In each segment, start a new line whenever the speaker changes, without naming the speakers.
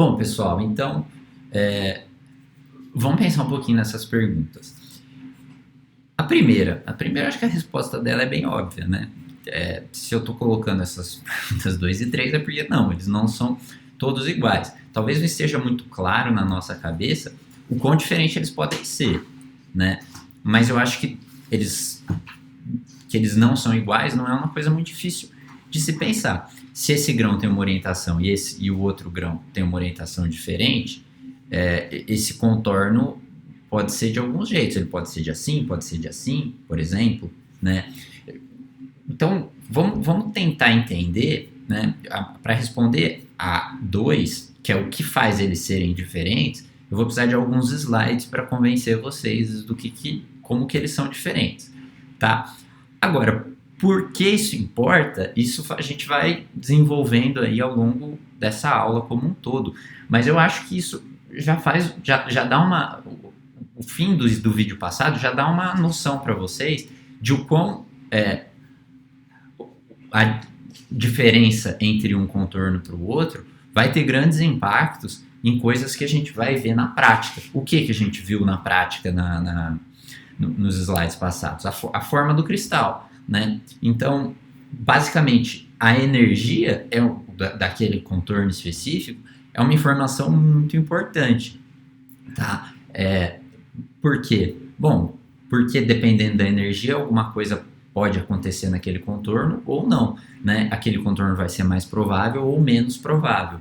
Bom, pessoal, então vamos pensar um pouquinho nessas perguntas. A primeira acho que a resposta dela é bem óbvia, né? Se eu estou colocando essas perguntas 2 e 3 é porque não, eles não são todos iguais. Talvez não esteja muito claro na nossa cabeça o quão diferente eles podem ser, né? Mas eu acho que eles não são iguais não é uma coisa muito difícil de se pensar. Se esse grão tem uma orientação e o outro grão tem uma orientação diferente, esse contorno pode ser de alguns jeitos. Ele pode ser de assim, por exemplo, né? Então, vamos tentar entender, né? Para responder a 2, que é o que faz eles serem diferentes, eu vou precisar de alguns slides para convencer vocês do como que eles são diferentes, tá? Agora, por que isso importa? Isso a gente vai desenvolvendo aí ao longo dessa aula como um todo. Mas eu acho que isso já dá uma... O fim do vídeo passado já dá uma noção para vocês de o quão a diferença entre um contorno para o outro vai ter grandes impactos em coisas que a gente vai ver na prática. O que a gente viu na prática nos slides passados? A forma do cristal, né? Então, basicamente, a energia daquele contorno específico é uma informação muito importante, tá? Por quê? Bom, porque dependendo da energia, alguma coisa pode acontecer naquele contorno ou não, né? Aquele contorno vai ser mais provável ou menos provável,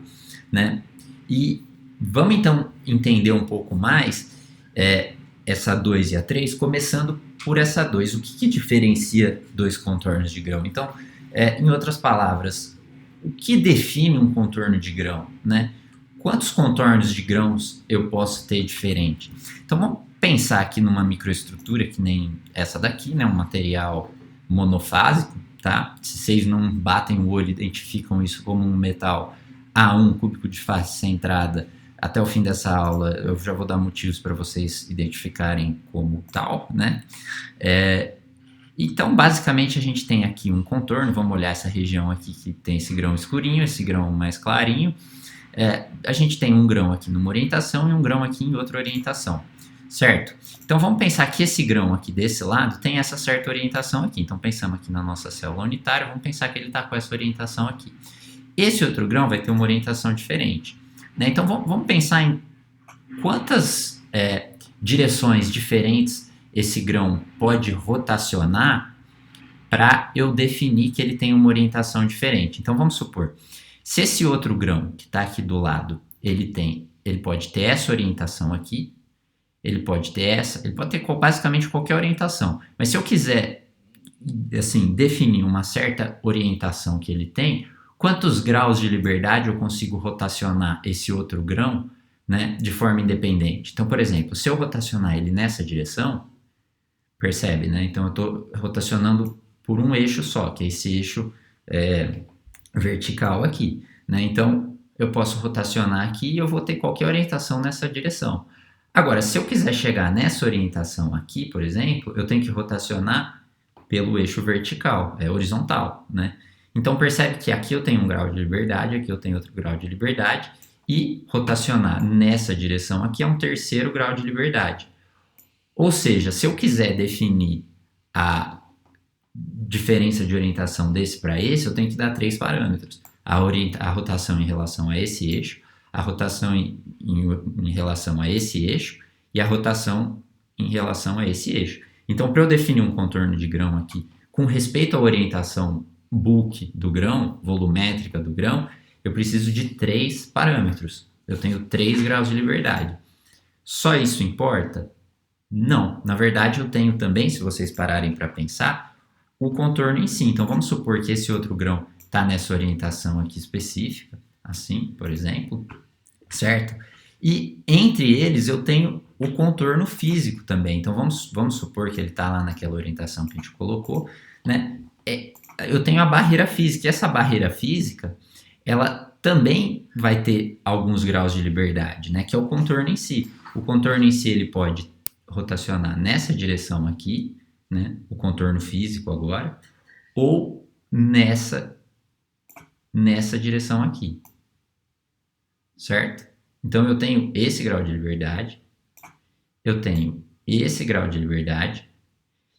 né? E vamos então entender um pouco mais essa 2 e a 3, começando por essa 2. O que diferencia dois contornos de grão? Então, em outras palavras, o que define um contorno de grão, né? Quantos contornos de grãos eu posso ter diferente? Então, vamos pensar aqui numa microestrutura que nem essa daqui, né? Um material monofásico, tá? Se vocês não batem o olho e identificam isso como um metal A1 cúbico de face centrada, até o fim dessa aula eu já vou dar motivos para vocês identificarem como tal, né? Então, basicamente, a gente tem aqui um contorno. Vamos olhar essa região aqui que tem esse grão escurinho, esse grão mais clarinho. A gente tem um grão aqui numa orientação e um grão aqui em outra orientação, certo? Então, vamos pensar que esse grão aqui desse lado tem essa certa orientação aqui. Então, pensamos aqui na nossa célula unitária, vamos pensar que ele está com essa orientação aqui. Esse outro grão vai ter uma orientação diferente, né? Então, vamos pensar em quantas direções diferentes esse grão pode rotacionar para eu definir que ele tem uma orientação diferente. Então, vamos supor, se esse outro grão que está aqui do lado, ele pode ter essa orientação aqui, ele pode ter basicamente qualquer orientação. Mas se eu quiser, assim, definir uma certa orientação que ele tem, quantos graus de liberdade eu consigo rotacionar esse outro grão, né, de forma independente? Então, por exemplo, se eu rotacionar ele nessa direção, percebe, né? Então, eu estou rotacionando por um eixo só, que é esse eixo vertical aqui, né? Então, eu posso rotacionar aqui e eu vou ter qualquer orientação nessa direção. Agora, se eu quiser chegar nessa orientação aqui, por exemplo, eu tenho que rotacionar pelo eixo vertical, horizontal, né? Então, percebe que aqui eu tenho um grau de liberdade, aqui eu tenho outro grau de liberdade, e rotacionar nessa direção aqui é um terceiro grau de liberdade. Ou seja, se eu quiser definir a diferença de orientação desse para esse, eu tenho que dar 3 parâmetros. A rotação em relação a esse eixo, a rotação em relação a esse eixo e a rotação em relação a esse eixo. Então, para eu definir um contorno de grão aqui com respeito à orientação bulk do grão, volumétrica do grão, eu preciso de 3 parâmetros. Eu tenho 3 graus de liberdade. Só isso importa? Não. Na verdade, eu tenho também, se vocês pararem para pensar, o contorno em si. Então, vamos supor que esse outro grão está nessa orientação aqui específica, assim, por exemplo, certo? E entre eles eu tenho o contorno físico também. Então, vamos supor que ele está lá naquela orientação que a gente colocou, né? Eu tenho a barreira física. E essa barreira física, ela também vai ter alguns graus de liberdade, né? Que é o contorno em si. O contorno em si, ele pode rotacionar nessa direção aqui, né? O contorno físico agora, ou nessa direção aqui, certo? Então eu tenho esse grau de liberdade, eu tenho esse grau de liberdade,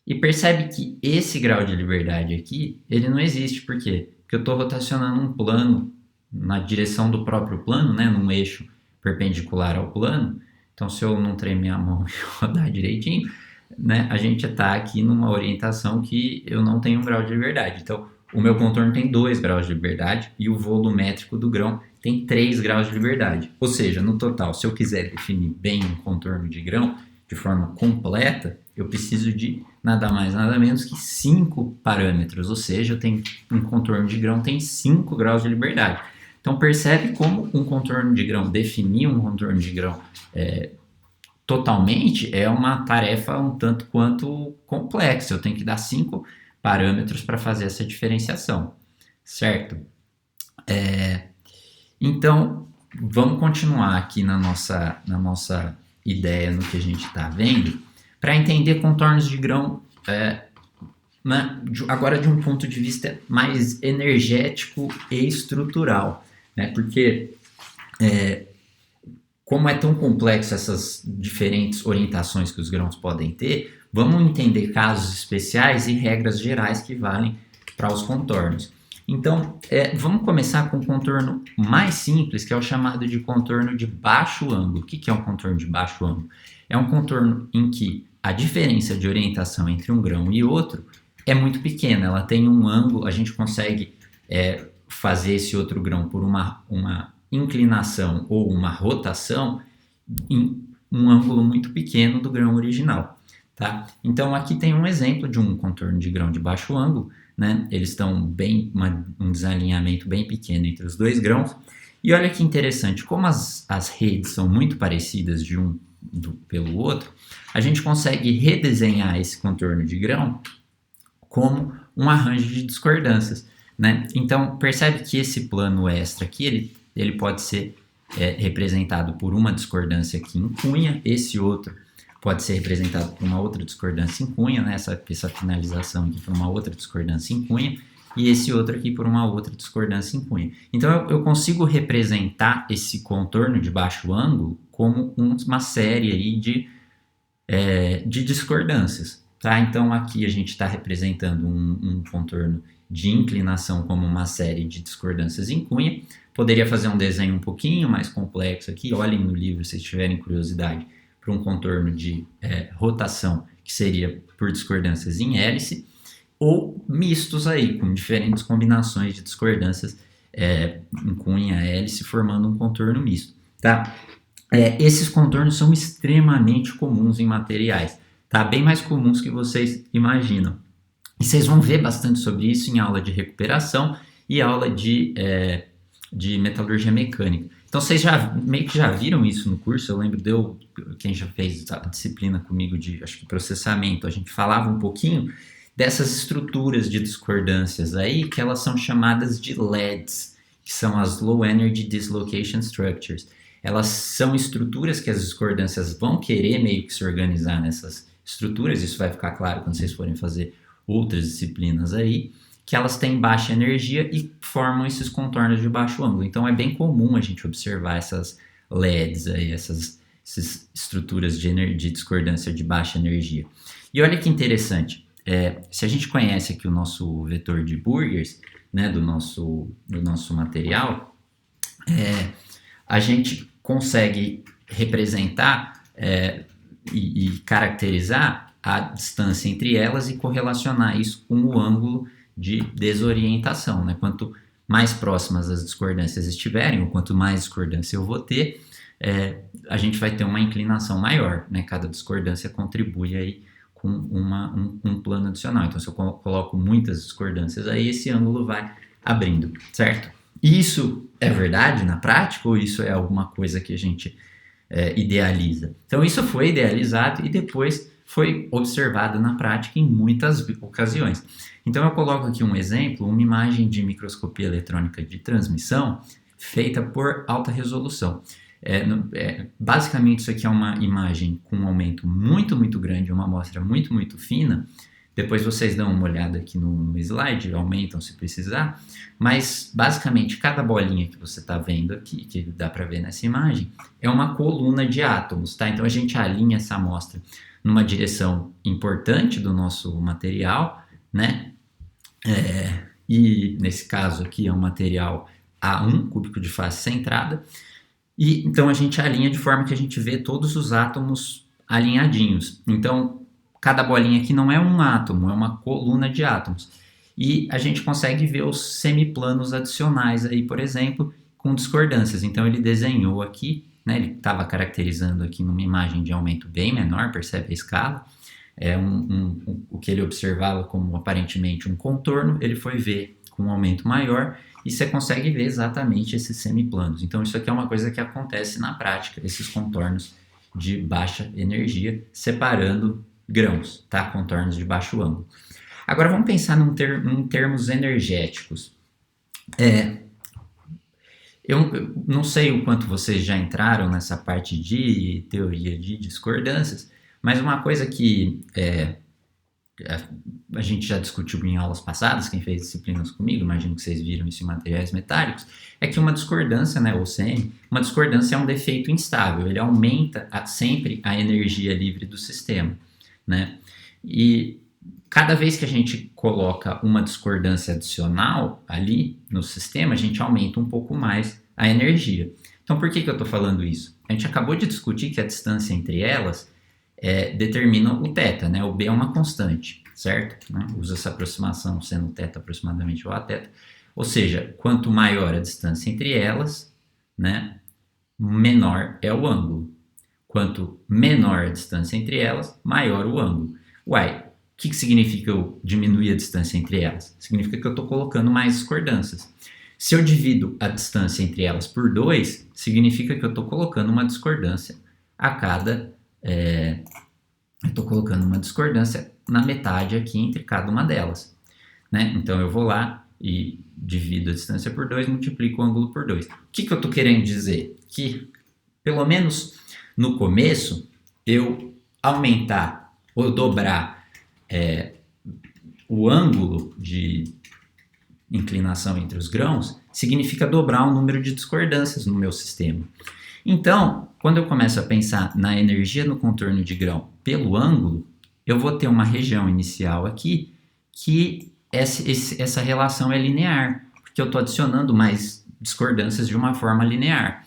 e percebe que esse grau de liberdade aqui, ele não existe. Por quê? Porque eu estou rotacionando um plano na direção do próprio plano, né, num eixo perpendicular ao plano. Então, se eu não tremer a mão e rodar direitinho, né, a gente está aqui numa orientação que eu não tenho um grau de liberdade. Então, o meu contorno tem 2 graus de liberdade e o volumétrico do grão tem 3 graus de liberdade. Ou seja, no total, se eu quiser definir bem um contorno de grão de forma completa, eu preciso de nada mais, nada menos que 5 parâmetros, ou seja, eu tenho um contorno de grão tem 5 graus de liberdade. Então percebe como um contorno de grão, definir um contorno de grão totalmente é uma tarefa um tanto quanto complexa. Eu tenho que dar 5 parâmetros para fazer essa diferenciação, certo? Então, vamos continuar aqui na nossa ideia, no que a gente está vendo, para entender contornos de grão agora de um ponto de vista mais energético e estrutural, né? Porque como é tão complexo essas diferentes orientações que os grãos podem ter, vamos entender casos especiais e regras gerais que valem para os contornos. Então, vamos começar com o contorno mais simples, que é o chamado de contorno de baixo ângulo. O que é um contorno de baixo ângulo? É um contorno em que a diferença de orientação entre um grão e outro é muito pequena. Ela tem um ângulo, a gente consegue fazer esse outro grão por uma inclinação ou uma rotação em um ângulo muito pequeno do grão original. Tá? Então, aqui tem um exemplo de um contorno de grão de baixo ângulo. Né? Eles estão um desalinhamento bem pequeno entre os 2 grãos. E olha que interessante, como as redes são muito parecidas de pelo outro, a gente consegue redesenhar esse contorno de grão como um arranjo de discordâncias. Né? Então, percebe que esse plano extra aqui, ele pode ser representado por uma discordância aqui em cunha, esse outro pode ser representado por uma outra discordância em cunha, né? essa finalização aqui por uma outra discordância em cunha, e esse outro aqui por uma outra discordância em cunha. Então eu consigo representar esse contorno de baixo ângulo como uma série aí de discordâncias. Tá? Então aqui a gente está representando um contorno de inclinação como uma série de discordâncias em cunha. Poderia fazer um desenho um pouquinho mais complexo aqui, olhem no livro se tiverem curiosidade, para um contorno de rotação, que seria por discordâncias em hélice, ou mistos aí, com diferentes combinações de discordâncias em cunha, hélice, formando um contorno misto. Tá? Esses contornos são extremamente comuns em materiais, tá? Bem mais comuns que vocês imaginam. E vocês vão ver bastante sobre isso em aula de recuperação e aula de metalurgia mecânica. Então vocês meio que já viram isso no curso. Eu lembro quem já fez a disciplina comigo de acho que processamento, a gente falava um pouquinho dessas estruturas de discordâncias aí, que elas são chamadas de LEDs, que são as Low Energy Dislocation Structures. Elas são estruturas que as discordâncias vão querer meio que se organizar nessas estruturas. Isso vai ficar claro quando vocês forem fazer outras disciplinas aí, que elas têm baixa energia e formam esses contornos de baixo ângulo. Então é bem comum a gente observar essas LEDs aí, essas estruturas de discordância de baixa energia. E olha que interessante, se a gente conhece aqui o nosso vetor de Burgers, né, do nosso material, a gente consegue representar e caracterizar a distância entre elas e correlacionar isso com o ângulo de desorientação, né? Quanto mais próximas as discordâncias estiverem, ou quanto mais discordância eu vou ter, a gente vai ter uma inclinação maior, né? Cada discordância contribui aí com um plano adicional. Então, se eu coloco muitas discordâncias aí, esse ângulo vai abrindo, certo? Isso é verdade na prática ou isso é alguma coisa que a gente idealiza? Então, isso foi idealizado e depois foi observado na prática em muitas ocasiões. Então eu coloco aqui um exemplo, uma imagem de microscopia eletrônica de transmissão feita por alta resolução. Basicamente isso aqui é uma imagem com um aumento muito, muito grande, uma amostra muito, muito fina. Depois vocês dão uma olhada aqui no slide, aumentam se precisar. Mas, basicamente, cada bolinha que você está vendo aqui, que dá para ver nessa imagem, é uma coluna de átomos, tá? Então, a gente alinha essa amostra numa direção importante do nosso material, né? E, nesse caso aqui, é um material A1, cúbico de face centrada. E, então, a gente alinha de forma que a gente vê todos os átomos alinhadinhos. Então, cada bolinha aqui não é um átomo, é uma coluna de átomos. E a gente consegue ver os semiplanos adicionais aí, por exemplo, com discordâncias. Então ele desenhou aqui, né, ele estava caracterizando aqui numa imagem de aumento bem menor, percebe a escala? O que ele observava como aparentemente um contorno, ele foi ver com um aumento maior e você consegue ver exatamente esses semiplanos. Então isso aqui é uma coisa que acontece na prática, esses contornos de baixa energia, separando grãos, tá? Contornos de baixo ângulo. Agora vamos pensar em termos energéticos. Eu não sei o quanto vocês já entraram nessa parte de teoria de discordâncias, mas uma coisa que a gente já discutiu em aulas passadas, quem fez disciplinas comigo, imagino que vocês viram isso em materiais metálicos, é que uma discordância, né, ou semi, uma discordância é um defeito instável, ele aumenta sempre a energia livre do sistema, né? E cada vez que a gente coloca uma discordância adicional ali no sistema, a gente aumenta um pouco mais a energia. Então, por que eu estou falando isso? A gente acabou de discutir que a distância entre elas determina o θ, né? O B é uma constante, certo? Né? Usa essa aproximação sendo o θ aproximadamente igual a θ. Ou seja, quanto maior a distância entre elas, né, menor é o ângulo. Quanto menor a distância entre elas, maior o ângulo. Uai, o que significa eu diminuir a distância entre elas? Significa que eu estou colocando mais discordâncias. Se eu divido a distância entre elas por 2, significa que eu estou colocando uma discordância a cada... eu estou colocando uma discordância na metade aqui entre cada uma delas, né? Então eu vou lá e divido a distância por 2, multiplico o ângulo por 2. O que eu estou querendo dizer? Que, pelo menos no começo, eu aumentar ou dobrar o ângulo de inclinação entre os grãos significa dobrar o número de discordâncias no meu sistema. Então, quando eu começo a pensar na energia no contorno de grão pelo ângulo, eu vou ter uma região inicial aqui que essa relação é linear, porque eu estou adicionando mais discordâncias de uma forma linear.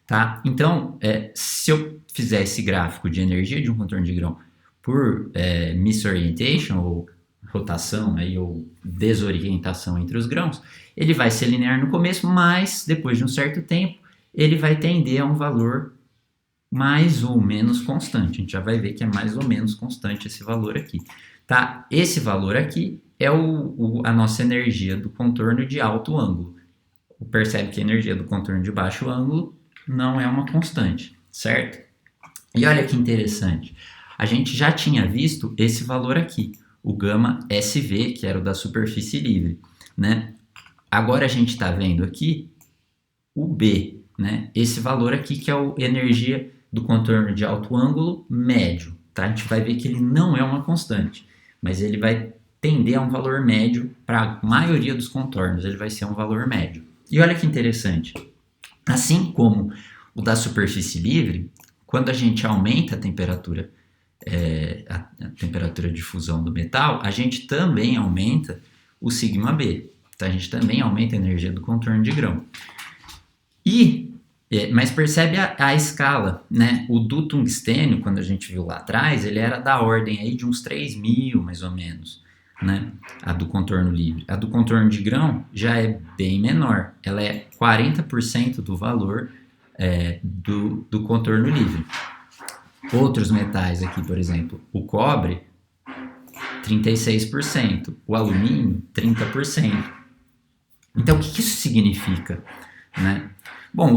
Tá? Então, se eu fizer esse gráfico de energia de um contorno de grão por misorientation, ou rotação aí, ou desorientação entre os grãos, ele vai ser linear no começo, mas depois de um certo tempo, ele vai tender a um valor mais ou menos constante. A gente já vai ver que é mais ou menos constante esse valor aqui. Tá? Esse valor aqui é a nossa energia do contorno de alto ângulo. Percebe que a energia do contorno de baixo ângulo não é uma constante, certo? E olha que interessante. A gente já tinha visto esse valor aqui, o gama SV, que era o da superfície livre, né? Agora a gente está vendo aqui o B, né? Esse valor aqui que é a energia do contorno de alto ângulo médio, tá? A gente vai ver que ele não é uma constante, mas ele vai tender a um valor médio para a maioria dos contornos, ele vai ser um valor médio. E olha que interessante, assim como o da superfície livre, quando a gente aumenta a temperatura de fusão do metal, a gente também aumenta o sigma B, tá? A gente também aumenta a energia do contorno de grão. Mas percebe a escala, né? O do tungstênio, quando a gente viu lá atrás, ele era da ordem aí de uns 3.000, mais ou menos, né? A do contorno livre. A do contorno de grão já é bem menor, ela é 40% do valor do contorno livre. Outros metais aqui, por exemplo, o cobre, 36%, o alumínio, 30%. Então, o que isso significa, né? Bom,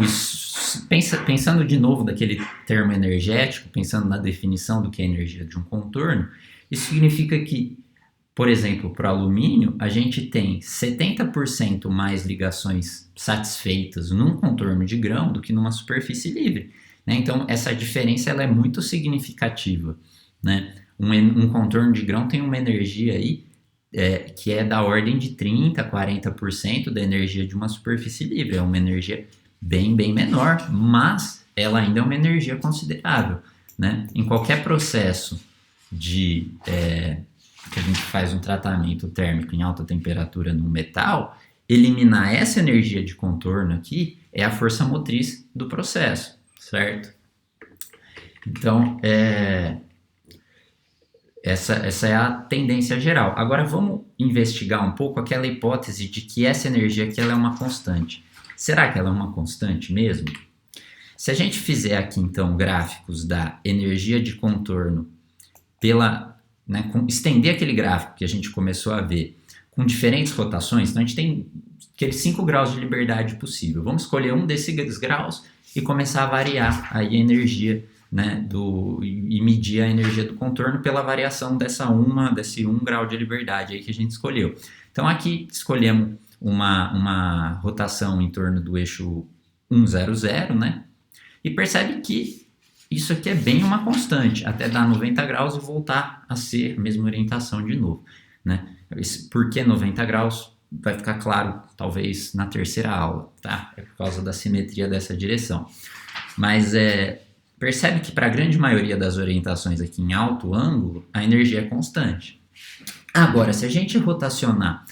pensando de novo daquele termo energético, pensando na definição do que é energia de um contorno, isso significa que, por exemplo, para o alumínio, a gente tem 70% mais ligações satisfeitas num contorno de grão do que numa superfície livre, né? Então, essa diferença ela é muito significativa, né? Um contorno de grão tem uma energia aí que é da ordem de 30% a 40% da energia de uma superfície livre. É uma energia bem menor, mas ela ainda é uma energia considerável, né? Em qualquer processo que a gente faz um tratamento térmico em alta temperatura no metal, eliminar essa energia de contorno aqui é a força motriz do processo, certo? Então, essa é a tendência geral. Agora vamos investigar um pouco aquela hipótese de que essa energia aqui ela é uma constante. Será que ela é uma constante mesmo? Se a gente fizer aqui então gráficos da energia de contorno estender aquele gráfico que a gente começou a ver com diferentes rotações, então a gente tem aqueles 5 graus de liberdade possível. Vamos escolher um desses graus e começar a variar aí a energia, né, e medir a energia do contorno pela variação desse 1 grau de liberdade aí que a gente escolheu. Então aqui escolhemos uma rotação em torno do eixo 100, né? E percebe que isso aqui é bem uma constante, até dar 90 graus e voltar a ser a mesma orientação de novo, né? Por que 90 graus? Vai ficar claro, talvez, na terceira aula, tá? É por causa da simetria dessa direção. Mas percebe que para a grande maioria das orientações aqui em alto ângulo, a energia é constante. Agora, se a gente rotacionar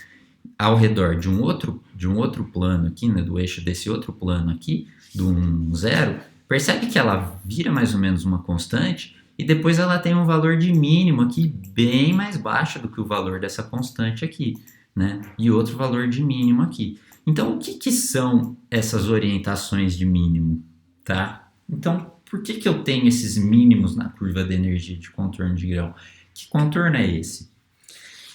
ao redor de um outro plano aqui, né, do eixo desse outro plano aqui, do 0, percebe que ela vira mais ou menos uma constante e depois ela tem um valor de mínimo aqui bem mais baixo do que o valor dessa constante aqui, né? E outro valor de mínimo aqui. Então, o que são essas orientações de mínimo, tá? Então, por que eu tenho esses mínimos na curva de energia de contorno de grão? Que contorno é esse?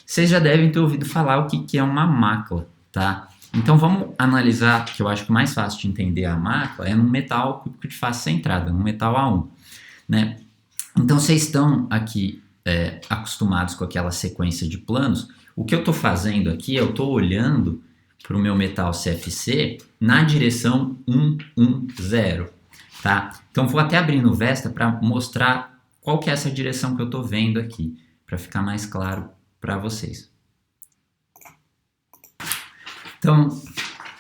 Vocês já devem ter ouvido falar o que é uma mácula, tá? Então vamos analisar, que eu acho que o mais fácil de entender a mácula é num metal cúbico de face centrada, num metal A1, né? Então vocês estão aqui acostumados com aquela sequência de planos. O que eu estou fazendo aqui, eu estou olhando para o meu metal CFC na direção 110, tá? Então vou até abrir no Vesta para mostrar qual que é essa direção que eu estou vendo aqui, para ficar mais claro para vocês. Então,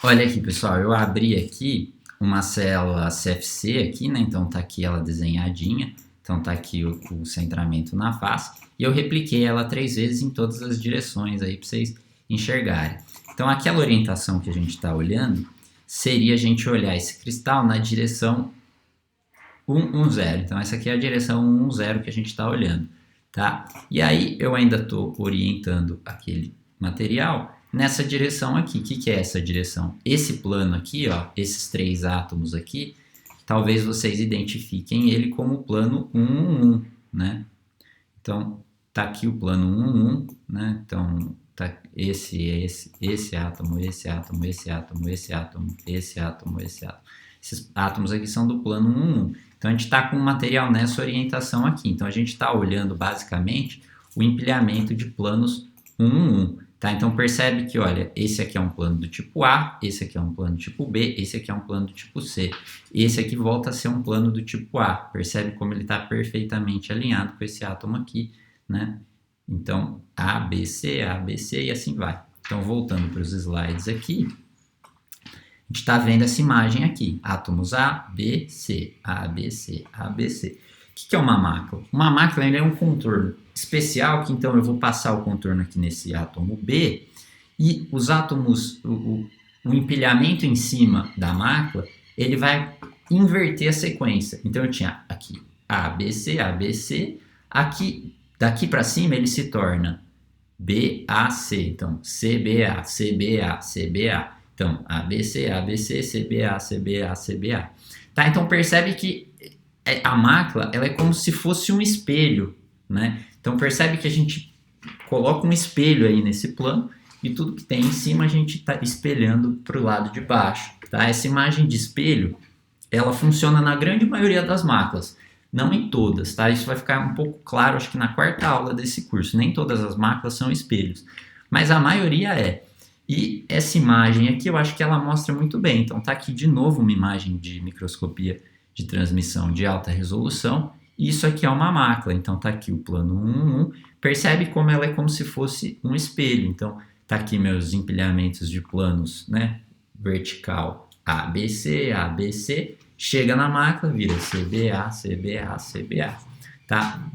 olha aqui, pessoal, eu abri aqui uma célula CFC aqui, né? Então tá aqui ela desenhadinha, então tá aqui o centramento na face, e eu repliquei ela 3 vezes em todas as direções aí para vocês enxergarem. Então aquela orientação que a gente está olhando seria a gente olhar esse cristal na direção 110. Então essa aqui é a direção 110 que a gente está olhando, tá? E aí eu ainda estou orientando aquele material nessa direção aqui. O que é essa direção? Esse plano aqui, ó, esses 3 átomos aqui, talvez vocês identifiquem ele como o plano 111, né? Então, tá aqui o plano 111, né? Então, tá esse átomo, esse átomo, esse átomo, esse átomo, esse átomo, esse átomo. Esses átomos aqui são do plano 111. Então, a gente está com o material nessa orientação aqui. Então, a gente está olhando, basicamente, o empilhamento de planos 111. Tá? Então percebe que, olha, esse aqui é um plano do tipo A, esse aqui é um plano do tipo B, esse aqui é um plano do tipo C. Esse aqui volta a ser um plano do tipo A. Percebe como ele está perfeitamente alinhado com esse átomo aqui, né? Então, A, B, C e assim vai. Então, voltando para os slides aqui, a gente está vendo essa imagem aqui. Átomos A, B, C, A, B, C, A, B, C. O que é uma mácula? Uma mácula é um contorno especial, que então eu vou passar o contorno aqui nesse átomo B, e os átomos, o empilhamento em cima da mácula, ele vai inverter a sequência. Então eu tinha aqui A, B, C, aqui, daqui para cima ele se torna B, A, C, então C, B, A, C, B, A, C, B, A. Então A, B, C, C, B, A, C, B, A, C, B, A. Tá? Então percebe que a mácula, ela é como se fosse um espelho, né? Então percebe que a gente coloca um espelho aí nesse plano e tudo que tem em cima a gente está espelhando para o lado de baixo, tá? Essa imagem de espelho, ela funciona na grande maioria das máculas, não em todas, tá? Isso vai ficar um pouco claro, acho que na 4ª aula desse curso. Nem todas as máculas são espelhos, mas a maioria é. E essa imagem aqui eu acho que ela mostra muito bem. Então tá aqui de novo uma imagem de microscopia de transmissão de alta resolução, Isso aqui é uma mácula, então tá aqui o plano 1, 1. Percebe como ela é como se fosse um espelho. Então tá aqui meus empilhamentos de planos, né? Vertical ABC, ABC, chega na mácula, vira CBA, CBA, CBA, tá?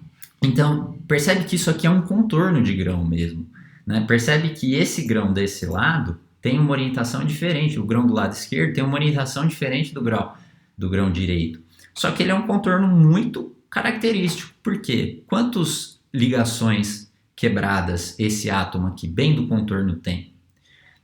Então, percebe que isso aqui é um contorno de grão mesmo, né? Percebe que esse grão desse lado tem uma orientação diferente, o grão do lado esquerdo tem uma orientação diferente do grão direito. Só que ele é um contorno muito característico, porque quantas ligações quebradas esse átomo aqui, bem do contorno, tem?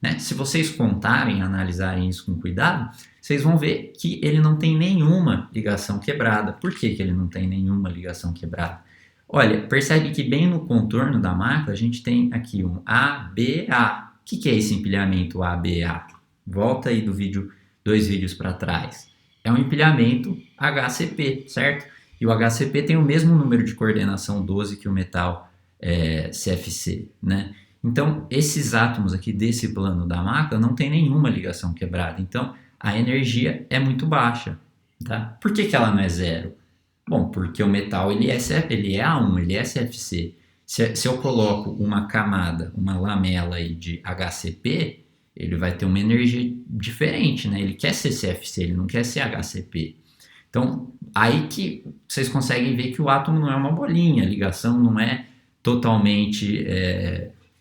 Né? Se vocês contarem, analisarem isso com cuidado, vocês vão ver que ele não tem nenhuma ligação quebrada. Por que ele não tem nenhuma ligação quebrada? Olha, percebe que bem no contorno da mácula a gente tem aqui um ABA. O que é esse empilhamento ABA? Volta aí do vídeo, 2 vídeos para trás. É um empilhamento HCP, certo? E o HCP tem o mesmo número de coordenação 12 que o metal CFC, né? Então, esses átomos aqui desse plano da mácula não tem nenhuma ligação quebrada. Então, a energia é muito baixa, tá? Por que ela não é zero? Bom, porque o metal ele é A1, ele é CFC. Se eu coloco uma camada, uma lamela aí de HCP, ele vai ter uma energia diferente, né? Ele quer ser CFC, ele não quer ser HCP. Então, aí que vocês conseguem ver que o átomo não é uma bolinha, a ligação não é totalmente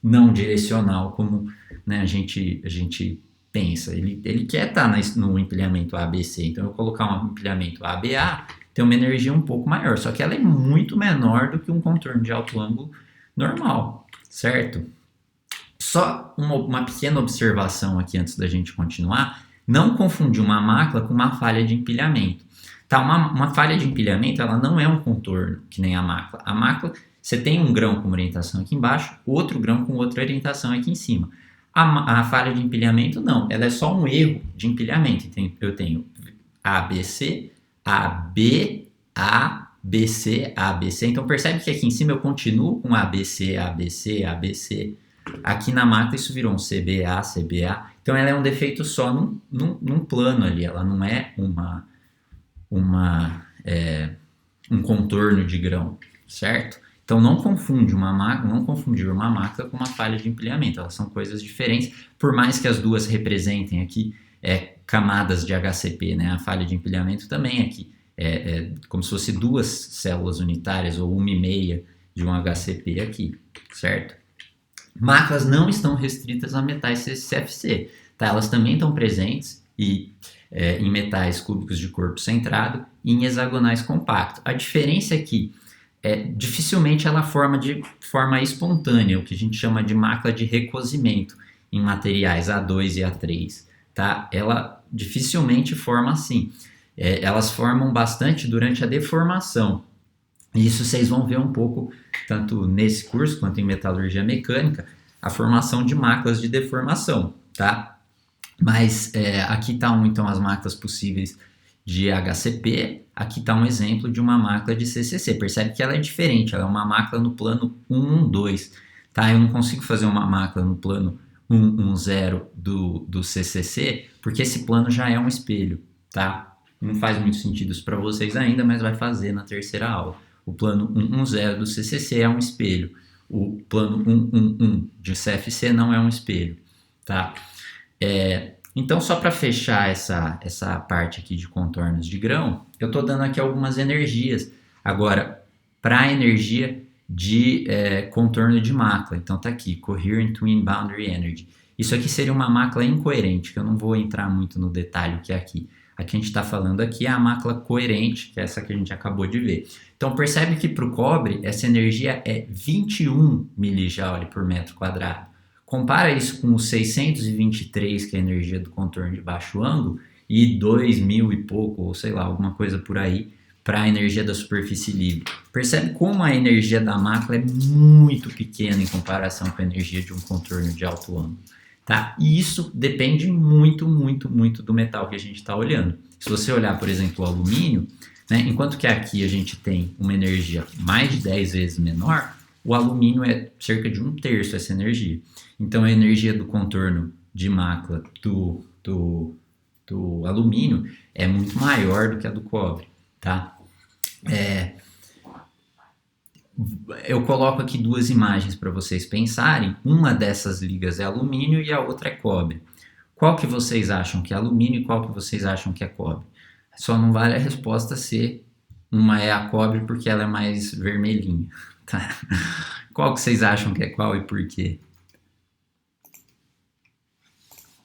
não direcional, como, né, a gente pensa. Ele quer estar no empilhamento ABC, então eu colocar um empilhamento ABA tem uma energia um pouco maior, só que ela é muito menor do que um contorno de alto ângulo normal, certo? Só uma pequena observação aqui antes da gente continuar, não confundir uma mácula com uma falha de empilhamento. Tá, uma falha de empilhamento, ela não é um contorno, que nem a mácula. A mácula, você tem um grão com uma orientação aqui embaixo, outro grão com outra orientação aqui em cima. A falha de empilhamento, não, ela é só um erro de empilhamento. Eu tenho ABC, AB, ABC, ABC. Então percebe que aqui em cima eu continuo com ABC, ABC, ABC. Aqui na mácula isso virou um CBA, CBA. Então ela é um defeito só num plano ali, ela não é um contorno de grão, certo? Então não confundir uma mácula com uma falha de empilhamento, elas são coisas diferentes, por mais que as duas representem aqui camadas de HCP, né? A falha de empilhamento também aqui é como se fosse 2 células unitárias ou 1,5 de um HCP aqui, certo? Máculas não estão restritas a metais CFC, tá? Elas também estão presentes em metais cúbicos de corpo centrado e em hexagonais compactos. A diferença é que dificilmente ela forma de forma espontânea, o que a gente chama de mácula de recozimento em materiais A2 e A3. Tá? Ela dificilmente forma assim. Elas formam bastante durante a deformação. Isso vocês vão ver um pouco, tanto nesse curso quanto em metalurgia mecânica, a formação de máculas de deformação. Tá? Mas aqui estão então as máculas possíveis de HCP, aqui está um exemplo de uma mácula de CCC. Percebe que ela é diferente, ela é uma mácula no plano 112. Tá? Eu não consigo fazer uma mácula no plano 110 do CCC, porque esse plano já é um espelho. Tá? Não faz muito sentido isso para vocês ainda, mas vai fazer na terceira aula. O plano 110 do CCC é um espelho. O plano 111 de CFC não é um espelho. Tá? Então, só para fechar essa parte aqui de contornos de grão, eu estou dando aqui algumas energias. Agora, para a energia de contorno de mácula, então tá aqui, Coherent Twin Boundary Energy. Isso aqui seria uma mácula incoerente, que eu não vou entrar muito no detalhe que é aqui. Aqui a gente está falando aqui é a mácula coerente, que é essa que a gente acabou de ver. Então, percebe que para o cobre, essa energia é 21 milijoule por metro quadrado. Compara isso com os 623, que é a energia do contorno de baixo ângulo, e 2.000 e pouco, ou sei lá, alguma coisa por aí, para a energia da superfície livre. Percebe como a energia da mácula é muito pequena em comparação com a energia de um contorno de alto ângulo. Tá? E isso depende muito, muito, muito do metal que a gente está olhando. Se você olhar, por exemplo, o alumínio, né, enquanto que aqui a gente tem uma energia mais de 10 vezes menor, o alumínio é cerca de 1/3 essa energia. Então, a energia do contorno de mácula do alumínio é muito maior do que a do cobre, tá? Eu coloco aqui duas imagens para vocês pensarem. Uma dessas ligas é alumínio e a outra é cobre. Qual que vocês acham que é alumínio e qual que vocês acham que é cobre? Só não vale a resposta ser uma é a cobre porque ela é mais vermelhinha. Tá? Qual que vocês acham que é qual e por quê?